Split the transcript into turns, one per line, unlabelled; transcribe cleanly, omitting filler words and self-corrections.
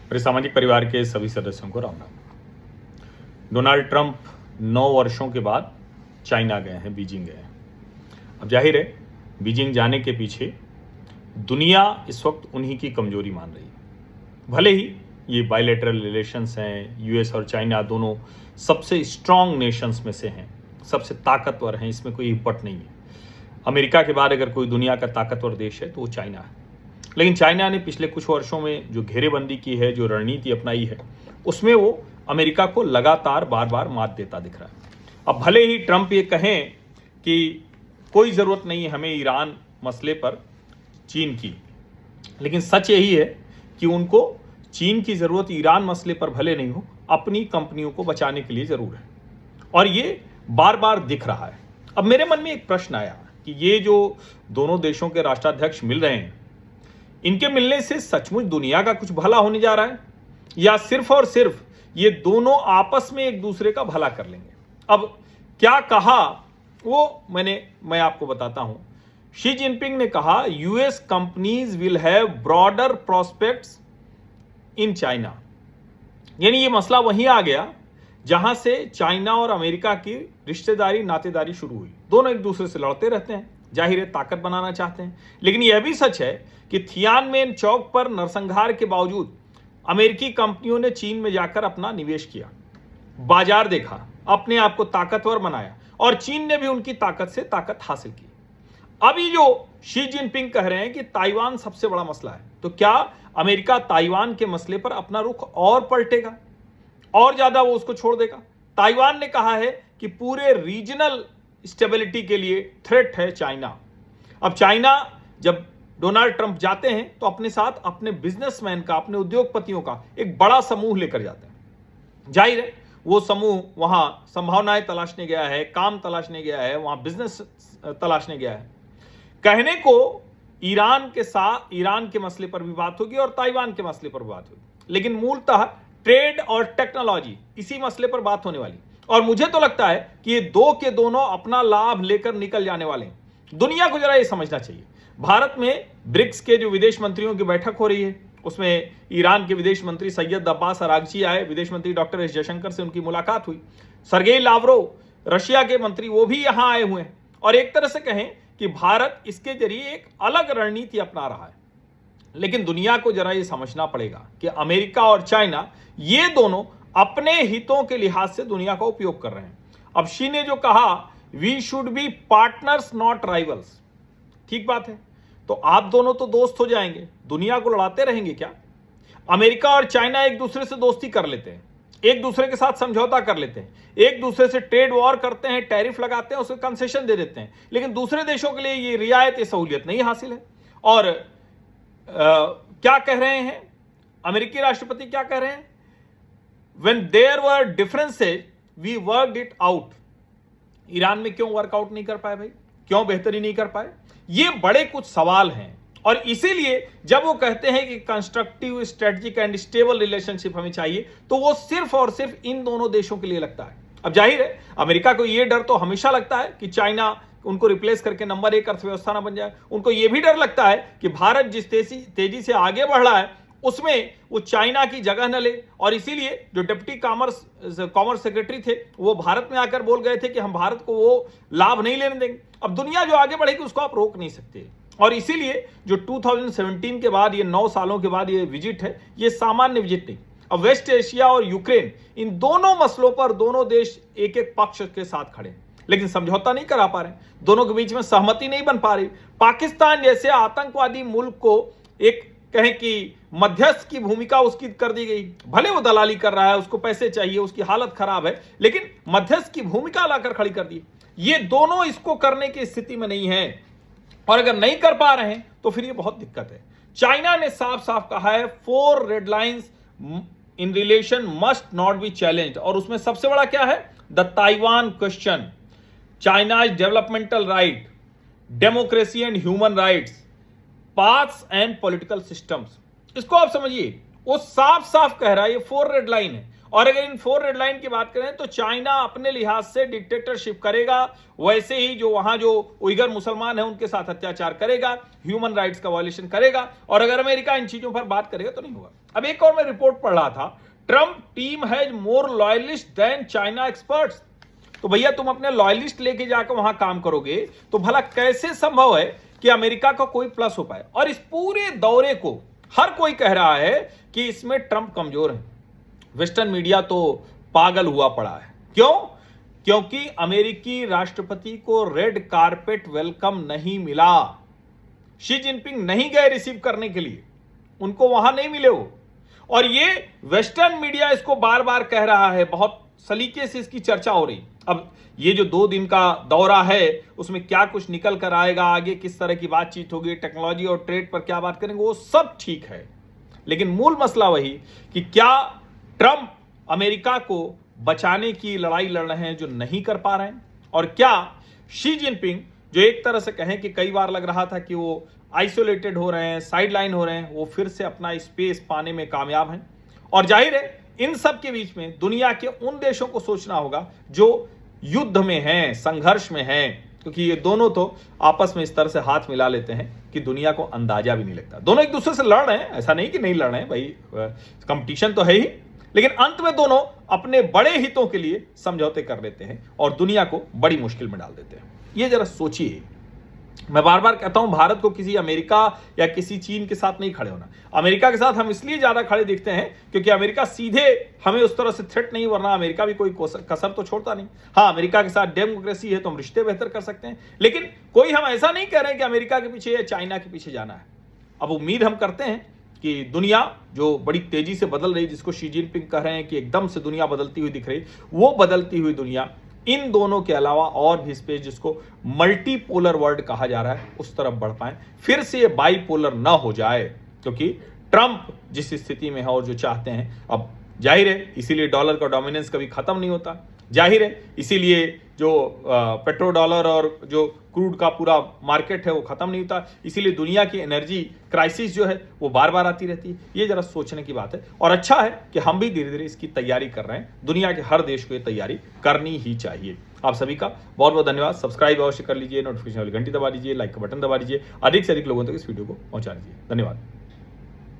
मेरे सामाजिक परिवार के सभी सदस्यों को राम राम। डोनाल्ड ट्रंप 9 वर्षों के बाद चाइना गए हैं, बीजिंग गए हैं। अब जाहिर है बीजिंग जाने के पीछे दुनिया इस वक्त उन्हीं की कमजोरी मान रही है। भले ही ये बायलैटरल रिलेशंस हैं, यूएस और चाइना दोनों सबसे स्ट्रांग नेशंस में से हैं, सबसे ताकतवर हैं, इसमें कोई हिपट नहीं है। अमेरिका के बाद अगर कोई दुनिया का ताकतवर देश है तो वो चाइना है। लेकिन चाइना ने पिछले कुछ वर्षों में जो घेरेबंदी की है, जो रणनीति अपनाई है, उसमें वो अमेरिका को लगातार बार बार मात देता दिख रहा है। अब भले ही ट्रंप ये कहें कि कोई ज़रूरत नहीं है हमें ईरान मसले पर चीन की, लेकिन सच यही है कि उनको चीन की ज़रूरत ईरान मसले पर भले नहीं हो, अपनी कंपनियों को बचाने के लिए ज़रूर है, और ये बार बार दिख रहा है। अब मेरे मन में एक प्रश्न आया कि ये जो दोनों देशों के राष्ट्राध्यक्ष मिल रहे हैं, इनके मिलने से सचमुच दुनिया का कुछ भला होने जा रहा है या सिर्फ और सिर्फ ये दोनों आपस में एक दूसरे का भला कर लेंगे? अब क्या कहा वो मैं आपको बताता हूं। शी जिनपिंग ने कहा US companies will have broader prospects in China. यानी ये मसला वहीं आ गया जहां से चाइना और अमेरिका की रिश्तेदारी नातेदारी शुरू हुई। दोनों एक दूसरे से लड़ते रहते हैं, जाहिर है ताकत बनाना चाहते हैं। लेकिन यह भी सच है कि थियानमेन चौक पर नरसंहार के बावजूद अमेरिकी कंपनियों ने चीन में जाकर अपना निवेश किया, बाजार देखा, अपने आप को ताकतवर बनाया, और चीन ने भी उनकी ताकत से ताकत हासिल की। अभी जो शी जिनपिंग कह रहे हैं कि ताइवान सबसे बड़ा मसला है, तो क्या अमेरिका ताइवान के मसले पर अपना रुख और पलटेगा, और ज्यादा वो उसको छोड़ देगा? ताइवान ने कहा है कि पूरे रीजनल स्टेबिलिटी के लिए थ्रेट है चाइना। अब चाइना जब डोनाल्ड ट्रंप जाते हैं तो अपने साथ अपने बिजनेसमैन का, अपने उद्योगपतियों का एक बड़ा समूह लेकर जाते हैं। जाहिर है वो समूह वहां संभावनाएं तलाशने गया है, काम तलाशने गया है, वहां बिजनेस तलाशने गया है। कहने को ईरान के मसले पर भी बात होगी और ताइवान के मसले पर भी बात होगी, लेकिन मूलतः ट्रेड और टेक्नोलॉजी इसी मसले पर बात होने वाली। और मुझे तो लगता है कि ये दो के दोनों अपना लाभ लेकर निकल जाने वाले हैं। दुनिया को जरा ये समझना चाहिए। भारत में ब्रिक्स के जो विदेश मंत्रियों की बैठक हो रही है, उसमें ईरान के विदेश मंत्री सैयद अब्बास अरागची आए, विदेश मंत्री डॉक्टर एस जयशंकर से उनकी मुलाकात हुई, सर्गेई लावरोव रशिया के मंत्री वो भी यहां आए हुए हैं। और एक तरह से कहें कि भारत इसके जरिए एक अलग रणनीति अपना रहा है। लेकिन दुनिया को जरा ये समझना पड़ेगा कि अमेरिका और चाइना ये दोनों अपने हितों के लिहाज से दुनिया का उपयोग कर रहे हैं। अब शी ने जो कहा we should be partners not rivals, ठीक बात है। तो आप दोनों तो दोस्त हो जाएंगे, दुनिया को लड़ाते रहेंगे क्या? अमेरिका और चाइना एक दूसरे से दोस्ती कर लेते हैं, एक दूसरे के साथ समझौता कर लेते हैं, एक दूसरे से ट्रेड वॉर करते हैं, टैरिफ लगाते हैं, उसके कंसेशन दे देते हैं, लेकिन दूसरे देशों के लिए ये रियायत, ये सहूलियत नहीं हासिल है। और क्या कह रहे हैं अमेरिकी राष्ट्रपति? क्या कह रहे हैं? When there were differences, we worked it out. Iran में क्यों वर्कआउट नहीं कर पाए भाई? क्यों बेहतरी नहीं कर पाए? ये बड़े कुछ सवाल हैं, और इसीलिए जब वो कहते हैं कि constructive, strategic and stable relationship हमें चाहिए, तो वो सिर्फ और सिर्फ इन दोनों देशों के लिए लगता है। अब जाहिर है अमेरिका को ये डर तो हमेशा लगता है कि चाइना उनको रिप्लेस करके नंबर 1 अर्थव्यवस्था ना बन जाए। उनको ये भी डर लगता है कि भारत जिस तेजी से आगे बढ़ रहा है उसमें वो चाइना की जगह न ले, और इसीलिए जो डिप्टी कॉमर्स सेक्रेटरी थे वो भारत में आकर बोल गए थे कि हम भारत को वो लाभ नहीं लेने देंगे। अब दुनिया जो आगे बढ़ेगी उसको आप रोक नहीं सकते, और इसीलिए जो 2017 के बाद, ये 9 सालों के बाद ये विजिट है, ये सामान्य विजिट नहीं। अब वेस्ट एशिया और यूक्रेन, इन दोनों मसलों पर दोनों देश एक एक पक्ष के साथ खड़े, लेकिन समझौता नहीं करा पा रहे, दोनों के बीच में सहमति नहीं बन पा रही। पाकिस्तान जैसे आतंकवादी मुल्क को एक कहें कि मध्यस्थ की भूमिका उसकी कर दी गई। भले वो दलाली कर रहा है, उसको पैसे चाहिए, उसकी हालत खराब है, लेकिन मध्यस्थ की भूमिका लाकर खड़ी कर दी। ये दोनों इसको करने की स्थिति में नहीं है, और अगर नहीं कर पा रहे हैं तो फिर ये बहुत दिक्कत है। चाइना ने साफ साफ कहा है 4 red lines in relation must not be challenged, और उसमें सबसे बड़ा क्या है? The Taiwan question, China's developmental right, democracy and human rights, paths and political systems. इसको आप समझिए, वो साफ साफ कह रहा है ये 4 रेड लाइन है, और अगर इन 4 रेड लाइन की बात करें तो चाइना अपने लिहाज से डिक्टेटरशिप करेगा, वैसे ही जो वहां जो उइगर मुसलमान है उनके साथ अत्याचार करेगा, ह्यूमन राइट्स का वायलेशन करेगा, और अगर अमेरिका इन चीजों पर बात करेगा तो नहीं होगा। अब एक और मैं रिपोर्ट पढ़ रहा था, Trump team has more loyalists than China experts. तो भैया तुम अपने लॉयलिस्ट लेके जाकर वहां काम करोगे तो भला कैसे संभव है कि अमेरिका का कोई प्लस हो पाए। और इस पूरे दौरे को हर कोई कह रहा है कि इसमें ट्रंप कमजोर है। वेस्टर्न मीडिया तो पागल हुआ पड़ा है। क्यों? क्योंकि अमेरिकी राष्ट्रपति को रेड कारपेट वेलकम नहीं मिला। शी जिनपिंग नहीं गए रिसीव करने के लिए, उनको वहां नहीं मिले वो। और ये वेस्टर्न मीडिया इसको बार बार कह रहा है, बहुत सलीके से इसकी चर्चा हो रही। अब ये जो 2 दिन का दौरा है उसमें क्या कुछ निकल कर आएगा, आगे किस तरह की बातचीत होगी, टेक्नोलॉजी और ट्रेड पर क्या बात करेंगे, वो सब ठीक है, लेकिन मूल मसला वही कि क्या ट्रंप अमेरिका को बचाने की लड़ाई लड़ रहे हैं जो नहीं कर पा रहे हैं, और क्या शी जिनपिंग जो एक तरह से कहें कि कई बार लग रहा था कि वो आइसोलेटेड हो रहे हैं, साइडलाइन हो रहे हैं, वो फिर से अपना स्पेस पाने में कामयाब हैं। और जाहिर है इन सब के बीच में दुनिया के उन देशों को सोचना होगा जो युद्ध में हैं, संघर्ष में हैं, क्योंकि ये दोनों तो आपस में इस तरह से हाथ मिला लेते हैं कि दुनिया को अंदाजा भी नहीं लगता। दोनों एक दूसरे से लड़ रहे हैं, ऐसा नहीं कि नहीं लड़ रहे हैं भाई, कंपटीशन तो है ही, लेकिन अंत में दोनों अपने बड़े हितों के लिए समझौते कर लेते हैं और दुनिया को बड़ी मुश्किल में डाल देते हैं। ये जरा सोचिए। मैं बार बार कहता हूं भारत को किसी अमेरिका या किसी चीन के साथ नहीं खड़े होना। अमेरिका के साथ हम इसलिए ज्यादा खड़े दिखते हैं क्योंकि अमेरिका सीधे हमें उस तरह से थ्रेट नहीं, वरना अमेरिका भी कोई कसर तो छोड़ता नहीं। हाँ, अमेरिका के साथ डेमोक्रेसी है तो हम रिश्ते बेहतर कर सकते हैं, लेकिन कोई हम ऐसा नहीं कह रहे हैं कि अमेरिका के पीछे या चाइना के पीछे जाना है। अब उम्मीद हम करते हैं कि दुनिया जो बड़ी तेजी से बदल रही, जिसको शी जिनपिंग कह रहे हैं कि एकदम से दुनिया बदलती हुई दिख रही, वो बदलती हुई दुनिया इन दोनों के अलावा और भी स्पेस, जिसको मल्टीपोलर वर्ल्ड कहा जा रहा है, उस तरफ बढ़ पाए, फिर से ये बाइपोलर ना हो जाए। क्योंकि ट्रंप जिस स्थिति में है और जो चाहते हैं, अब जाहिर है इसीलिए डॉलर का डोमिनेंस कभी खत्म नहीं होता, जाहिर है इसीलिए जो पेट्रो डॉलर और जो क्रूड का पूरा मार्केट है वो खत्म नहीं होता, इसीलिए दुनिया की एनर्जी क्राइसिस जो है वो बार बार आती रहती है। ये जरा सोचने की बात है, और अच्छा है कि हम भी धीरे धीरे इसकी तैयारी कर रहे हैं। दुनिया के हर देश को ये तैयारी करनी ही चाहिए। आप सभी का बहुत बहुत धन्यवाद। सब्सक्राइब अवश्य कर लीजिए, नोटिफिकेशन वाली घंटी दबा दीजिए, लाइक का बटन दबा दीजिए, अधिक से अधिक लोगों तक इस वीडियो को पहुंचा दीजिए। धन्यवाद।